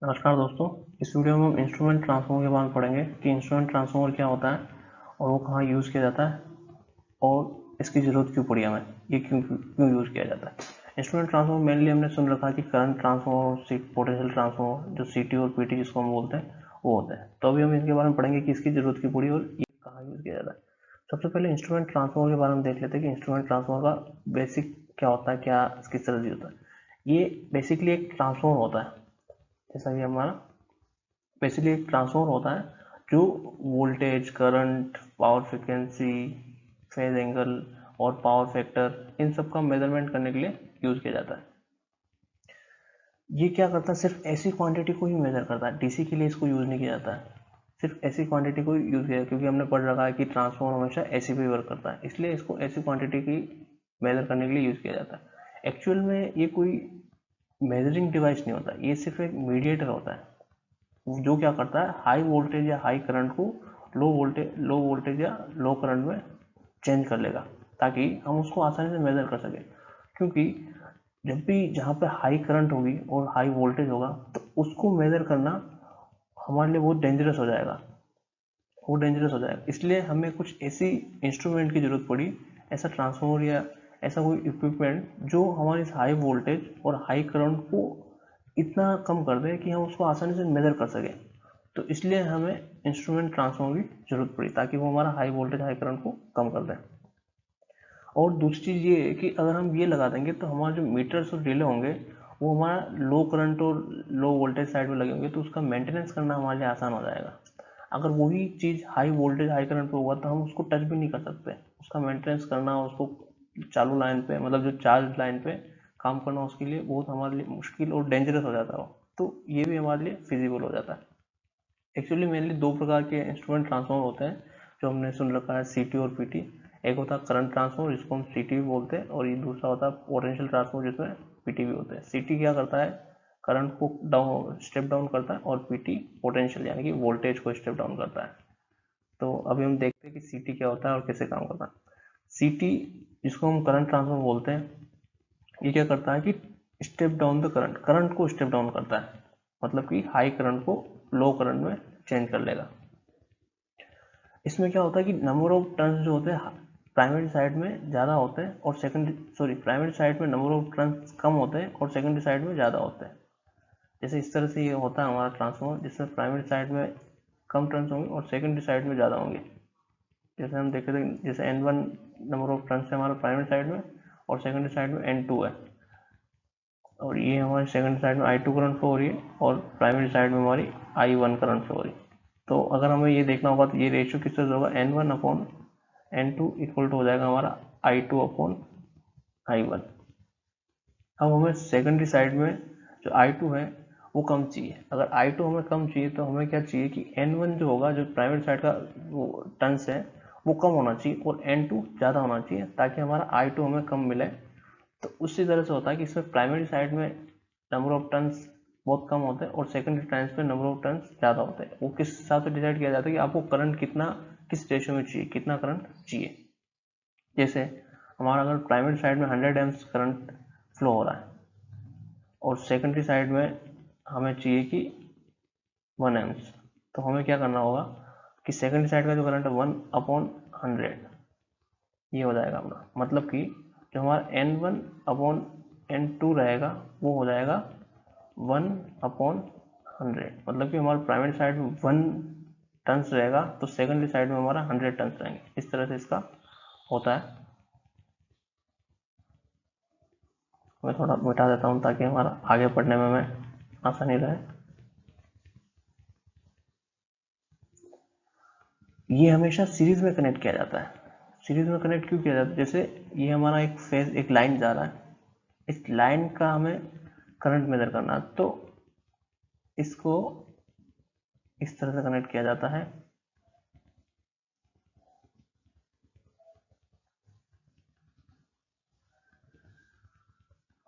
नमस्कार दोस्तों। इस वीडियो में हम इंस्ट्रूमेंट ट्रांसफॉर्मर के बारे में पढ़ेंगे कि इंस्ट्रूमेंट ट्रांसफॉर्मर क्या होता है और वो कहाँ यूज़ किया जाता है और इसकी ज़रूरत क्यों पड़ी हमें, ये क्यों क्यों यूज़ किया जाता है। इंस्ट्रूमेंट ट्रांसफॉर्मर मेनली हमने सुन रखा है कि करंट ट्रांसफॉर्मर, पोटेंशियल ट्रांसफॉर्मर, जो सीटी और पीटी जिसको हम बोलते हैं वो होते हैं। तो अभी हम इसके बारे में पढ़ेंगे कि इसकी ज़रूरत क्यों पड़ी और ये कहाँ यूज़ किया जाता है। सबसे पहले इंस्ट्रूमेंट ट्रांसफॉर्मर के बारे में देख लेते हैं कि इंस्ट्रूमेंट ट्रांसफॉर्मर का बेसिक क्या होता है, क्या इसकी स्ट्रेटजी होता है। ये बेसिकली एक ट्रांसफॉर्मर होता है, जैसा कि हमारा बेसिकली एक ट्रांसफॉर्मर होता है जो voltage, current, power frequency, phase angle और पावर फैक्टर इन सब का मेजरमेंट करने के लिए यूज किया जाता है। ये क्या करता है, सिर्फ ऐसी क्वांटिटी को ही मेजर करता है। डीसी के लिए इसको यूज नहीं किया जाता है, सिर्फ ऐसी क्वांटिटी को यूज किया, क्योंकि हमने पढ़ रखा है कि ट्रांसफॉर्मर हमेशा ऐसी पे वर्क करता है, इसलिए इसको ऐसी क्वांटिटी की मेजर करने के लिए यूज किया जाता है। एक्चुअल में ये कोई मेजरिंग डिवाइस नहीं होता, ये सिर्फ एक मीडिएटर होता है जो क्या करता है, हाई वोल्टेज या हाई करंट को लो वोल्टेज या लो करंट में चेंज कर लेगा, ताकि हम उसको आसानी से मेजर कर सकें। क्योंकि जब भी जहाँ पे हाई करंट होगी और हाई वोल्टेज होगा तो उसको मेजर करना हमारे लिए बहुत डेंजरस हो जाएगा, इसलिए हमें कुछ ऐसी इंस्ट्रूमेंट की जरूरत पड़ी, ऐसा ट्रांसफॉर्मर या ऐसा कोई इक्विपमेंट जो हमारी इस हाई वोल्टेज और हाई करंट को इतना कम कर दे कि हम उसको आसानी से मेजर कर सकें। तो इसलिए हमें इंस्ट्रूमेंट ट्रांसफॉर्मर की जरूरत पड़ी, ताकि वो हमारा हाई वोल्टेज हाई करंट को कम कर दें। और दूसरी चीज़ ये है कि अगर हम ये लगा देंगे तो हमारे जो मीटर्स और रिले होंगे वो हमारा लो करंट और लो वोल्टेज साइड में लगे होंगे, तो उसका मेंटेनेंस करना हमारे लिए आसान हो जाएगा। अगर वही चीज़ हाई वोल्टेज हाई करंट पे होगा तो हम उसको टच भी नहीं कर सकते, उसका मेंटेनेंस करना, उसको चालू लाइन पे, मतलब जो चार्ज लाइन पे काम करना, उसके लिए बहुत हमारे लिए मुश्किल और डेंजरस हो जाता है। तो ये भी हमारे लिए फिजिबल हो जाता है। एक्चुअली मेनली दो प्रकार के इंस्ट्रूमेंट ट्रांसफॉर्मर होते हैं जो हमने सुन रखा है, सीटी और पीटी। एक होता है करंट ट्रांसफॉर्मर जिसको हम सीटी भी बोलते हैं, और ये दूसरा होता है पोटेंशियल ट्रांसफॉर्मर जिसमें पीटी भी होते हैं। सीटी क्या करता है, करंट को डाउन स्टेप डाउन करता है, और पीटी पोटेंशियल यानी कि वोल्टेज को स्टेप डाउन करता है। तो अभी हम देखते हैं कि सीटी क्या होता है और कैसे काम करता है। सीटी, जिसको हम करंट ट्रांसफॉर्मर बोलते हैं, ये क्या करता है कि step down the current, current को स्टेप डाउन करता है, मतलब कि हाई करंट को लो करंट में चेंज कर लेगा। इसमें क्या होता है कि नंबर ऑफ टर्न्स जो होते हैं प्राइमरी साइड में ज़्यादा होते हैं और प्राइमरी साइड में नंबर ऑफ टर्न्स कम होते हैं और सेकेंडरी साइड में ज़्यादा होते हैं। जैसे इस तरह से ये होता है हमारा ट्रांसफॉर्मर, जिसमें प्राइमरी साइड में कम टर्न्स होंगे और सेकेंडरी साइड में ज़्यादा होंगे। जैसे हम देखे थे, जैसे N1 नंबर ऑफ टर्न्स है हमारा प्राइमरी साइड में और सेकेंडरी साइड में N2 है, और ये हमारी सेकेंडरी साइड में I2 करंट फ्लो हो रही है और प्राइमरी साइड में हमारी I1 करंट फ्लो हो रही है। तो अगर हमें ये देखना होगा तो ये रेशियो किस तरह से होगा, N1 upon N2 equal to हो जाएगा हमारा I2 अपॉन I1। अब हमें सेकेंडरी साइड में जो I2 है वो कम चाहिए। अगर I2 हमें कम चाहिए तो हमें क्या चाहिए कि N1 जो होगा, जो प्राइमरी साइड का वो टर्न्स है, वो कम होना चाहिए और N2 ज़्यादा होना चाहिए, ताकि हमारा I2 हमें कम मिले। तो उसी तरह से होता है कि इसमें प्राइमरी साइड में नंबर ऑफ टर्न्स बहुत कम होते हैं और सेकेंडरी टाइम्स पे नंबर ऑफ टर्न्स ज़्यादा होते हैं। वो किस हिसाब से डिसाइड किया जाता है कि आपको करंट कितना, किस रेशियो में चाहिए, कितना करंट चाहिए। जैसे हमारा अगर प्राइमरी साइड में 100 एम्स करंट फ्लो हो रहा है और सेकेंडरी साइड में हमें चाहिए कि 1 एम्स, तो हमें क्या करना होगा कि सेकेंडरी साइड का जो करंट है 1/100 ये हो जाएगा अपना, मतलब कि जो हमारा N1/N2 रहेगा वो हो जाएगा 1/100, मतलब कि हमारा प्राइमरी साइड में 1 टन्स रहेगा तो सेकेंडरी साइड में हमारा 100 टन्स रहेंगे। इस तरह से इसका होता है। मैं थोड़ा मिटा देता हूँ ताकि हमारा आगे पढ़ने में हमें आसानी रहे। ये हमेशा सीरीज में कनेक्ट किया जाता है। सीरीज में कनेक्ट क्यों किया जाता है, जैसे ये हमारा एक फेज, एक लाइन जा रहा है, इस लाइन का हमें करंट मेजर करना है, तो इसको इस तरह से कनेक्ट किया जाता है।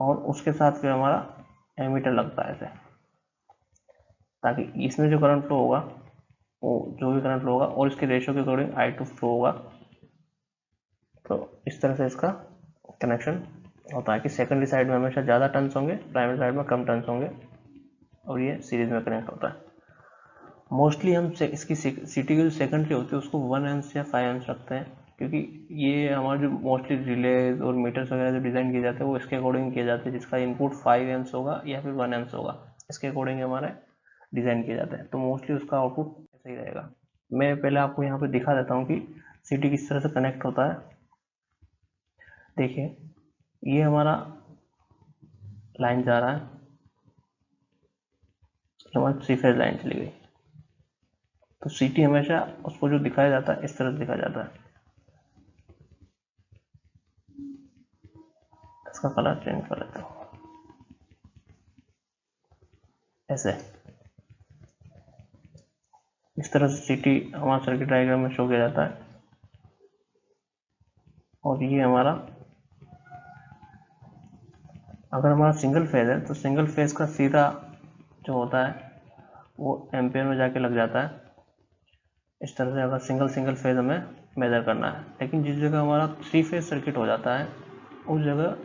और उसके साथ फिर हमारा एमीटर लगता है ऐसे, ताकि इसमें जो करंट फ्लो होगा, वो जो भी करंट फ्लो होगा और इसके रेशियो के अकॉर्डिंग I2 फ्लो होगा। तो इस तरह से इसका कनेक्शन होता है कि सेकेंडरी साइड में हमेशा ज़्यादा टर्न्स होंगे, प्राइमरी साइड में कम टर्न्स होंगे। और ये सीरीज में कनेक्ट होता है। मोस्टली हम इसकी सीटी की जो सेकेंडरी होती है उसको 1 एम्स या 5 एम्स रखते हैं, क्योंकि ये हमारे जो मोस्टली रिलेज और मीटर्स वगैरह जो डिज़ाइन किए जाते हैं वो इसके अकॉर्डिंग किए जाते हैं, जिसका इनपुट 5 एम्स होगा या फिर 1 एम्स होगा, इसके अकॉर्डिंग हमारे डिज़ाइन किए जाते हैं। तो मोस्टली उसका आउटपुट ऐसा ही रहेगा। मैं पहले आपको यहाँ पे दिखा देता हूँ कि सीटी किस तरह से कनेक्ट होता है। देखिए, ये हमारा लाइन जा रहा है, हमारी 3 फेज लाइन चली गई। तो सीटी हमेशा उसको जो दिखाया जाता है इस तरह से दिखाया जाता है। इसका कलर चेंज कर लेता हूँ, ऐसे इस तरह से सीटी हमारा सर्किट डायग्राम में शो किया जाता है। और ये हमारा, अगर हमारा सिंगल फेज है तो सिंगल फेज का सीधा जो होता है वो एम्पियर में जाके लग जाता है। इस तरह से अगर सिंगल फेज हमें मेजर करना है। लेकिन जिस जगह हमारा 3 फेज सर्किट हो जाता है उस जगह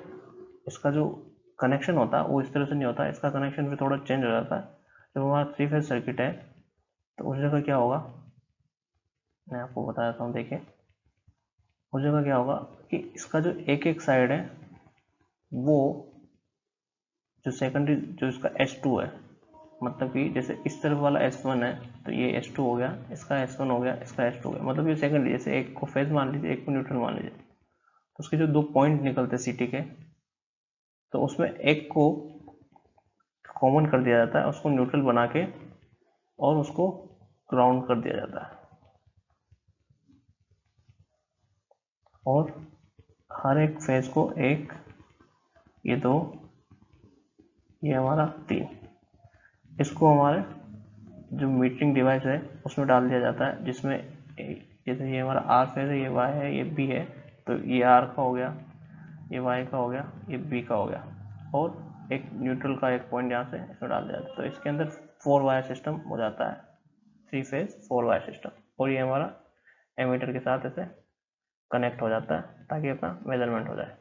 इसका जो कनेक्शन होता है वो इस तरह से नहीं होता, इसका कनेक्शन भी थोड़ा चेंज हो जाता है। जब हमारा 3 फेज सर्किट है तो उस जगह क्या होगा, मैं आपको बता देता हूँ। देखिए, उस जगह क्या होगा कि इसका जो एक साइड है वो जो सेकेंडरी जो इसका S2 है, मतलब कि जैसे इस तरफ वाला S1 है तो ये S2 हो गया, इसका S1 हो गया, इसका S2 हो गया, मतलब ये सेकेंडरी, जैसे एक को फेज मान लीजिए, एक को न्यूट्रल मान लीजिए, तो उसके जो 2 पॉइंट निकलते सीटी के, तो उसमें एक को कॉमन कर दिया जाता है, उसको न्यूट्रल बना के और उसको ग्राउंड कर दिया जाता है। और हर एक फेज को एक, ये 2, ये हमारा 3, इसको हमारे जो मीटरिंग डिवाइस है उसमें डाल दिया जाता है, जिसमें जैसे ये हमारा आर फेज है, ये वाई है, ये बी है, तो ये आर का हो गया, ये वाई का हो गया, ये बी का हो गया, और एक न्यूट्रल का एक पॉइंट यहाँ से इसमें डाल दिया जाता है। तो इसके अंदर 4 वायर सिस्टम हो जाता है, 3 फेज 4 वायर सिस्टम। और ये हमारा एमीटर के साथ ऐसे कनेक्ट हो जाता है ताकि अपना मेजरमेंट हो जाए।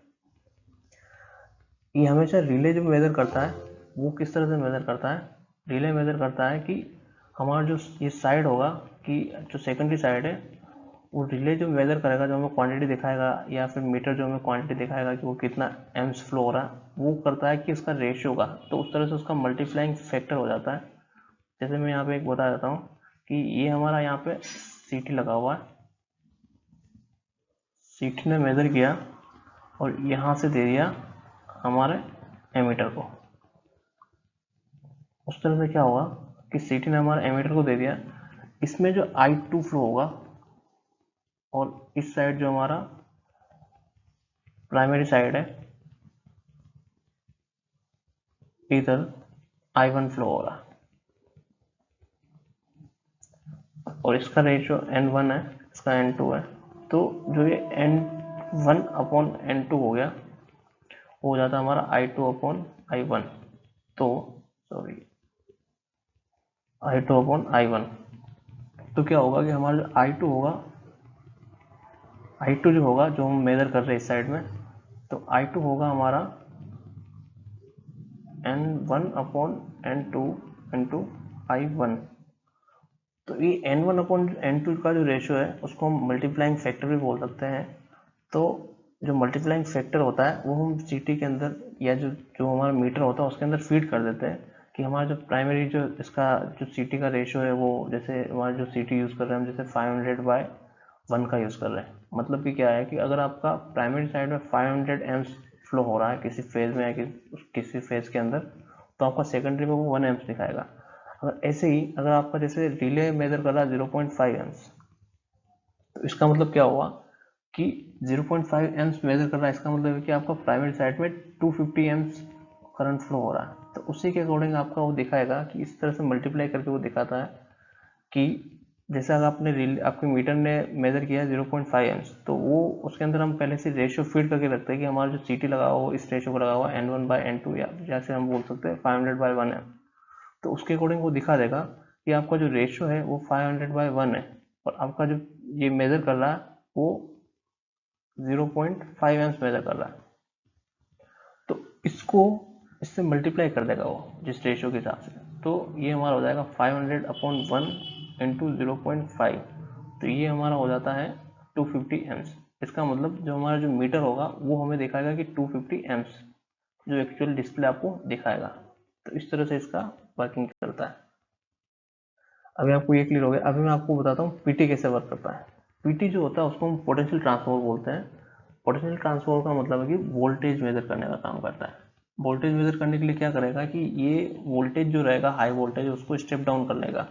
ये हमेशा रिले जो मेजर करता है वो किस तरह से मेजर करता है, रिले मेजर करता है कि हमारा जो ये साइड होगा, कि जो सेकेंडरी साइड है वो रिले जो मेजर करेगा, जो हमें क्वांटिटी दिखाएगा, या फिर मीटर जो हमें क्वांटिटी दिखाएगा कि वो कितना एम्स फ्लो हो रहा है, वो करता है कि उसका रेशियो का, तो उस तरह से उसका मल्टीप्लाइंग फैक्टर हो जाता है। जैसे मैं यहाँ पे एक बता देता हूँ कि ये हमारा यहाँ पे सीटी लगा हुआ है, सीटी ने मेजर किया और यहाँ से दे दिया हमारे एमीटर को। उस तरह से क्या होगा कि सीटी ने हमारे एमीटर को दे दिया, इसमें जो I2 फ्लो होगा, और इस साइड जो हमारा प्राइमरी साइड है इधर I1 फ्लो हो रहा है, और इसका रेशियो N1 है, इसका N2 है। तो जो ये N1 अपॉन N2 हो गया, हो जाता हमारा I2 अपॉन I1। तो सॉरी, I2 अपॉन I1। तो क्या होगा कि हमारा जो I2 होगा, I2 जो होगा, जो हम मेजर कर रहे हैं इस साइड में, तो I2 होगा हमारा N1 upon N2 into I1। तो ये N1 अपॉन N2 का जो रेशियो है उसको हम मल्टीप्लाइंग फैक्टर भी बोल सकते हैं। तो जो मल्टीप्लाइंग फैक्टर होता है वो हम सीटी के अंदर, या जो जो हमारा मीटर होता है उसके अंदर फीड कर देते हैं, कि हमारा जो प्राइमरी जो इसका जो सीटी का रेशियो है वो, जैसे हमारा जो सीटी यूज़ कर रहे हैं हम, जैसे 500/1 का यूज़ कर रहे हैं। मतलब कि क्या है कि अगर आपका प्राइमरी साइड में 500 एम्स फ्लो हो रहा है किसी फेज में, या किसी फेज के अंदर, तो आपका सेकेंडरी में वो 1 एम्स दिखाएगा। अगर ऐसे ही अगर आपका जैसे रिले मेजर कर रहा है 0.5 एम्स, तो इसका मतलब क्या हुआ कि 0.5 एम्स मेजर कर रहा है, इसका मतलब है कि आपका प्राइमरी साइड में 250 एम्स करंट फ्लो हो रहा है। तो उसी के अकॉर्डिंग आपका वो दिखाएगा कि इस तरह से मल्टीप्लाई करके वो दिखाता है कि जैसे अगर आपके मीटर ने मेजर किया है 0.5 एम्स, तो वो उसके अंदर हम पहले से रेशियो फीड करके रखते हैं कि हमारा जो सीटी लगा हुआ इस रेशियो को लगा हुआ N1/N2, या जैसे हम बोल सकते हैं 500/1 एम। तो उसके अकॉर्डिंग वो दिखा देगा कि आपका जो रेशियो है वो 500/1 है, और आपका जो ये मेजर कर रहा है वो 0.5 एम्स मेजर कर रहा है। तो इसको इससे मल्टीप्लाई कर देगा वो जिस रेशियो के हिसाब से। तो ये हमारा हो जाएगा 500/1 इंटू 0.5, तो ये हमारा हो जाता है 250 एम्स। इसका मतलब जो हमारा जो मीटर होगा वो हमें दिखाएगा कि 250 एम्स, जो एक्चुअल डिस्प्ले आपको दिखाएगा। तो इस तरह से इसका वर्किंग चलता है। अभी आपको ये क्लियर हो गया। अभी मैं आपको बताता हूँ पीटी कैसे वर्क करता है। पीटी जो होता है उसको हम पोटेंशियल ट्रांसफार्मर बोलते हैं। पोटेंशियल ट्रांसफार्मर का मतलब है कि वोल्टेज मेजर करने का काम करता है। वोल्टेज मेजर करने के लिए क्या करेगा कि ये वोल्टेज जो रहेगा हाई वोल्टेज उसको स्टेप डाउन कर लेगा,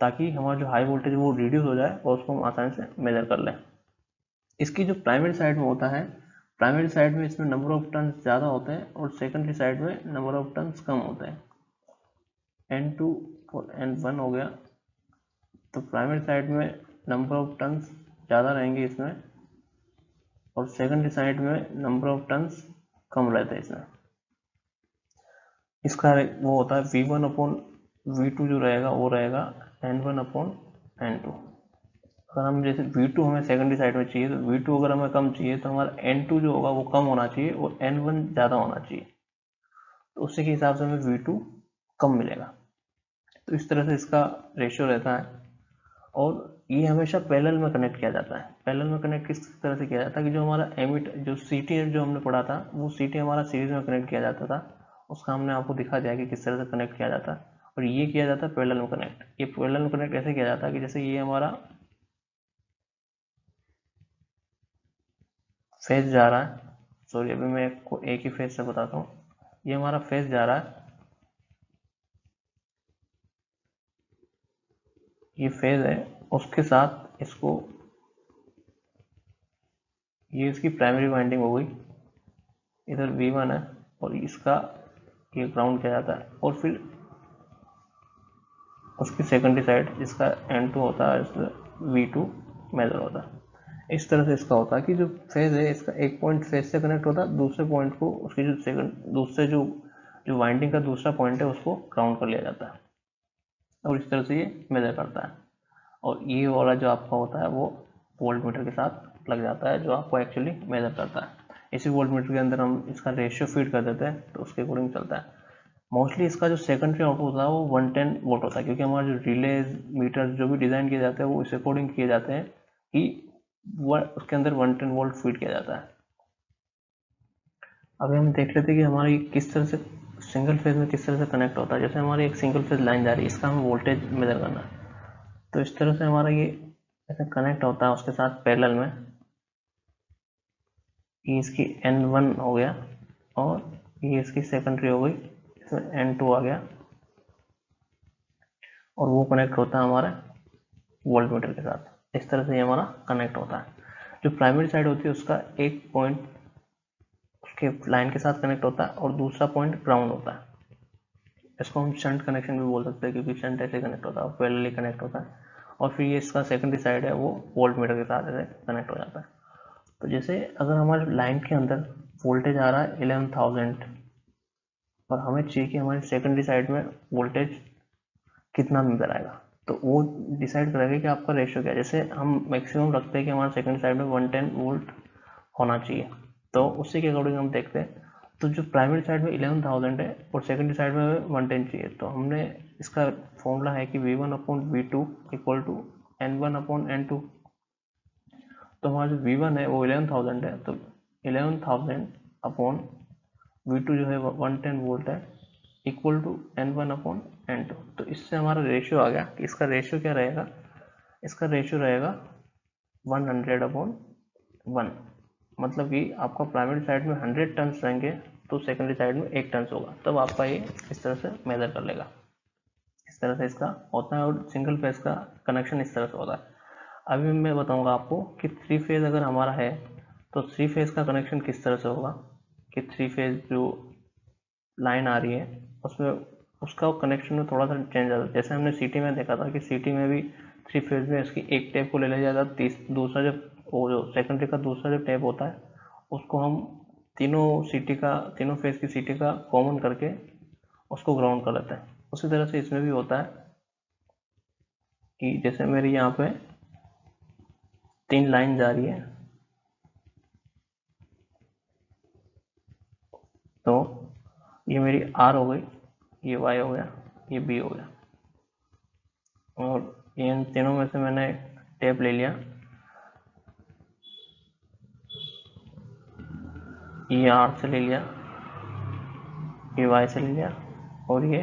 ताकि हमारा जो हाई वोल्टेज वो रिड्यूस हो जाए और उसको हम आसानी से मेजर कर लें। इसकी जो प्राइमरी साइड में होता है, प्राइमरी साइड में इसमें नंबर ऑफ टर्न्स ज़्यादा होते हैं और सेकेंडरी साइड में नंबर ऑफ टर्न्स कम होते हैं। N2 और N1 हो गया, तो प्राइमरी साइड में नंबर ऑफ टर्न्स ज़्यादा रहेंगे इसमें, और सेकेंडरी साइड में नंबर ऑफ टर्न्स कम रहते हैं इसमें। इसका वो होता है V1/V2 जो रहेगा वो रहेगा N1/N2। अगर हम जैसे V2 हमें सेकेंडरी साइड में चाहिए, तो V2 अगर हमें कम चाहिए तो हमारा N2 जो होगा वो कम होना चाहिए और N1 ज़्यादा होना चाहिए, तो उसी के हिसाब से हमें V2 कम मिलेगा। तो इस तरह से इसका रेशियो रहता है। और ये हमेशा पैरेलल में कनेक्ट किया जाता है। पैरेलल में कनेक्ट किस तरह से किया जाता है कि जो हमारा एमिट जो सीटी जो हमने पढ़ा था वो सीटी हमारा सीरीज में कनेक्ट किया जाता था, उसका हमने आपको दिखा दिया कि किस तरह से कनेक्ट किया जाता है। और ये किया जाता है पैरेलल में कनेक्ट। ये पैरेलल में कनेक्ट ऐसे किया जाता है कि जैसे ये हमारा फेज जा रहा है, सॉरी अभी मैं आपको एक ही फेज से बताता हूँ। ये हमारा फेज जा रहा है, ये फेज है, उसके साथ इसको, ये इसकी प्राइमरी वाइंडिंग हो गई, इधर V1 है और इसका ये ग्राउंड किया जाता है, और फिर उसकी सेकेंडरी साइड जिसका N2 होता है इसमें V2 मेजर होता है। इस तरह से इसका होता है कि जो फेज है इसका एक पॉइंट फेज से कनेक्ट होता है, दूसरे पॉइंट को उसकी जो दूसरे जो जो वाइंडिंग का दूसरा पॉइंट है उसको ग्राउंड कर लिया जाता है, और इस तरह से ये मेजर करता है। और ये वाला जो आपका होता है वो वोल्ट मीटर के साथ लग जाता है, जो आपको एक्चुअली मेजर करता है। इसी वोल्ट मीटर के अंदर हम इसका रेशियो फीड कर देते हैं, तो उसके अकॉर्डिंग चलता है। मोस्टली इसका जो सेकेंडरी आउटपुट होता है वो 110 वोल्ट होता है, क्योंकि हमारे जो रिले मीटर जो भी डिज़ाइन किए जाते हैं वो इस अकॉर्डिंग किए जाते हैं कि उसके अंदर 110 वोल्ट फीड किया जाता है। अभी हम देख लेते हैं कि हमारी किस तरह से सिंगल फेज में किस तरह से कनेक्ट होता है। जैसे हमारी एक सिंगल फेज लाइन जा रही है, इसका हमें वोल्टेज मेजर करना है, तो इस तरह से हमारा ये ऐसे कनेक्ट होता है उसके साथ पैरेलल में। ये इसकी N1 हो गया और ये इसकी सेकेंडरी हो गई, इसमें N2 आ गया, और वो कनेक्ट होता है हमारे वोल्ट मीटर के साथ। इस तरह से ये हमारा कनेक्ट होता है। जो प्राइमरी साइड होती है उसका एक पॉइंट उसके लाइन के साथ कनेक्ट होता है और दूसरा पॉइंट ग्राउंड होता है। इसको हम शंट कनेक्शन भी बोल सकते हैं, क्योंकि शंट ऐसे कनेक्ट होता है, पैरेलली कनेक्ट होता है। और फिर ये इसका सेकेंडरी साइड है वो वोल्ट मीटर के साथ ऐसे कनेक्ट हो जाता है। तो जैसे अगर हमारे लाइन के अंदर वोल्टेज आ रहा है 11,000 और हमें चाहिए कि हमारी सेकेंडरी साइड में वोल्टेज कितना मिल आएगा, तो वो डिसाइड करेगा कि आपका रेशियो क्या है। जैसे हम मैक्सिमम रखते हैं कि हमारे सेकेंडरी साइड में 110 वोल्ट होना चाहिए, तो उसी के अकॉर्डिंग हम देखते हैं। तो जो प्राइमरी साइड में 11,000 है और सेकेंडरी साइड में 110 चाहिए, तो हमने इसका फॉर्मूला है कि V1/V2 इक्वल टू N1/N2। तो हमारा जो V1 है वो 11,000 है, तो 11,000/V2 जो है 110 वोल्ट है, इक्वल टू N1/N2। तो इससे हमारा रेशियो आ गया कि इसका रेशियो क्या रहेगा, इसका रेशियो रहेगा 100/1। मतलब कि आपका प्राइमरी साइड में 100 टन्स रहेंगे तो सेकेंडरी साइड में 1 टन्स होगा, तब आपका ये इस तरह से मेजर कर लेगा। इस तरह से इसका होता है, और सिंगल फेज का कनेक्शन इस तरह से होता है। अभी मैं बताऊंगा आपको कि 3 फेज अगर हमारा है तो 3 फेज का कनेक्शन किस तरह से होगा। कि 3 फेज जो लाइन आ रही है उसमें उसका कनेक्शन में थोड़ा सा चेंज आता है। जैसे हमने सिटी में देखा था कि सिटी में भी 3 फेज में इसकी एक टेप को ले लिया जाता है, दूसरा जब वो जो सेकेंडरी का दूसरा जो टेप होता है उसको हम तीनों फेज की सिटी का कॉमन करके उसको ग्राउंड कर लेते हैं। उसी तरह से इसमें भी होता है कि जैसे मेरी यहाँ पे 3 लाइन जा रही है, तो ये मेरी R हो गई, ये Y हो गया, ये बी हो गया। और इन तीनों में से मैंने टैप ले लिया, ये आर से ले लिया, ये वाई से ले लिया, और ये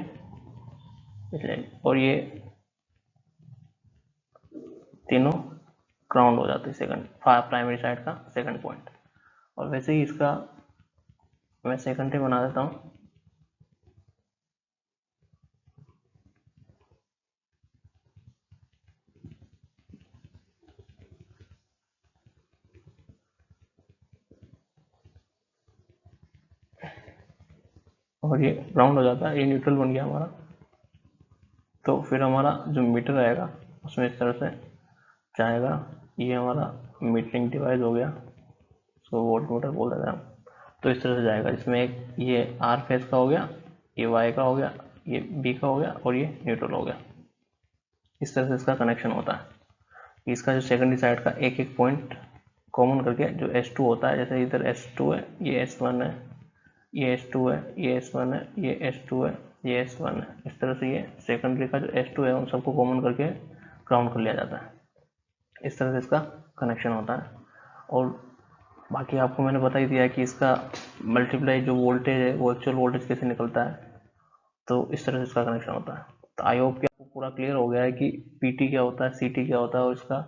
ले लिया, और ये तीनों ग्राउंड हो जाते हैं सेकंड प्राइमरी साइड का सेकंड पॉइंट। और वैसे ही इसका मैं सेकेंडरी बना देता हूँ। और ये ग्राउंड हो जाता है, ये न्यूट्रल बन गया हमारा। तो फिर हमारा जो मीटर आएगा उसमें इस तरह से जाएगा, ये हमारा मीटरिंग डिवाइस हो गया, इसको वोल्ट मीटर बोल देते हैं हम। तो इस तरह से जाएगा, इसमें एक ये आर फेज का हो गया, ये वाई का हो गया, ये बी का हो गया, और ये न्यूट्रल हो गया। इस तरह से इसका कनेक्शन होता है। इसका जो सेकेंडरी साइड का एक एक पॉइंट कॉमन करके जो S2 होता है, जैसे इधर S2 है, ये S1 है, ये S2 है, ये S1 है, ये S2 है, ये S1 है। इस तरह से ये सेकेंडरी का जो S2 है उन सबको कॉमन करके ग्राउंड कर लिया जाता है। इस तरह से इसका कनेक्शन होता है। और बाकी आपको मैंने बता ही दिया कि इसका मल्टीप्लाई जो वोल्टेज है वो एक्चुअल वोल्टेज कैसे निकलता है। तो इस तरह से इसका कनेक्शन होता है। तो आई होप कि आपको पूरा क्लियर हो गया है कि PT क्या होता है, CT क्या होता है, और इसका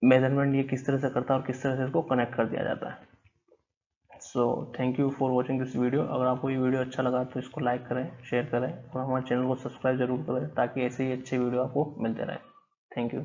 मेजरमेंट ये किस तरह से करता है और किस तरह से इसको कनेक्ट कर दिया जाता है। So thank you for watching this video. अगर आपको ये वीडियो अच्छा लगा तो इसको लाइक करें, शेयर करें, और हमारे चैनल को सब्सक्राइब जरूर करें ताकि ऐसे ही अच्छे वीडियो आपको मिलते रहे। Thank you.